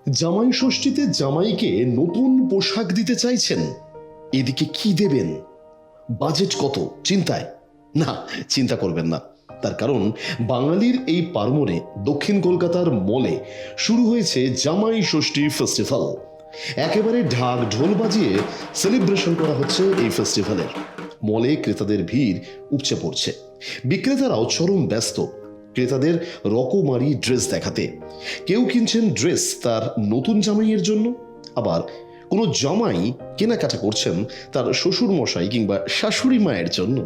জামাই ষষ্ঠীতে জামাইকে নতুন পোশাক দিতে চাইছেন, এদিকে কি দেবেন, বাজেট কত, চিন্তায়? না, চিন্তা করবেন না। তার কারণ বাঙালির এই পার্বণে দক্ষিণ কলকাতার মলে শুরু হয়েছে জামাই ষষ্ঠী ফেস্টিভ্যাল। একেবারে ঢাক ঢোল বাজিয়ে সেলিব্রেশন করা হচ্ছে এই ফেস্টিভ্যালের। মলে ক্রেতাদের ভিড় উপচে পড়ছে, বিক্রেতারাও চরম ব্যস্ত ক্রেতাদের রকমারি ড্রেস দেখাতে। কেউ কিনছেন ড্রেস তার নতুন জামাইয়ের জন্য, আবার কোনো জামাই কেনাকাটা করছেন তার শ্বশুর মশাই কিংবা শাশুড়ি মায়ের জন্য।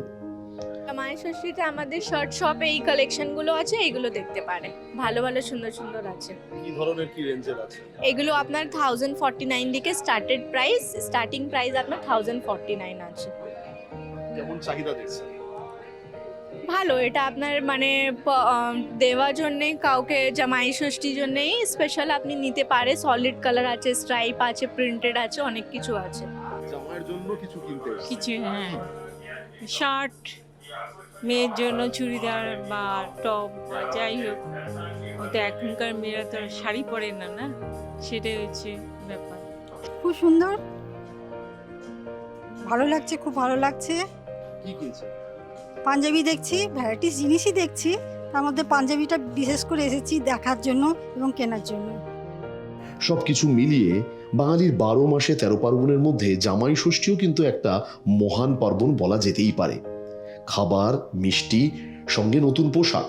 জামাই ষষ্ঠীতে আমাদের শর্ট শপে এই কালেকশনগুলো আছে, এগুলো দেখতে পারে। ভালো ভালো সুন্দর সুন্দর আছে। কি ধরনের কি রেঞ্জের আছে? এগুলো আপনার 1049 থেকে স্টার্টিং প্রাইস আপনার 1049 আছে। কেমন চাহিদা দেখছেন? ভালো, এটা আপনার মানে দেওয়ার জন্যে কাউকে জামাই ষষ্ঠীর জন্যেই স্পেশাল আপনি নিতে পারে। সলিড কালার আছে, স্ট্রাইপ আছে, প্রিন্টেড আছে, অনেক কিছু আছে। জামাইয়ের জন্য কিছু কিনতে এসেছেন? কিছু, হ্যাঁ, শার্ট, মেয়ের জন্য চুড়িদার বা টপ বা যাই হোক। ও তো এখনকার মেয়েরা তো আর শাড়ি পরে না, না, সেটাই হচ্ছে ব্যাপার। খুব সুন্দর, ভালো লাগছে, খুব ভালো লাগছে। কি কিনছেন? পাঞ্জাবি দেখছি, ভ্যারাইটিস জিনিসই দেখছি, তার মধ্যে পাঞ্জাবিটা বিশেষ করে এসেছি দেখার জন্য এবং কেনার জন্য। সবকিছু মিলিয়ে বাঙালির 12 মাসে 13 পার্বণের মধ্যে জামাই ষষ্ঠীও কিন্তু একটা মহান পার্বণ বলা যেতেই পারে। খাবার, মিষ্টি, সঙ্গে নতুন পোশাক,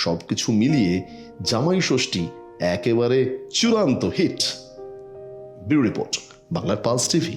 সবকিছু মিলিয়ে জামাই ষষ্ঠী একেবারে চূড়ান্ত হিট। ব্যুরো রিপোর্ট, বাংলার পালস টিভি।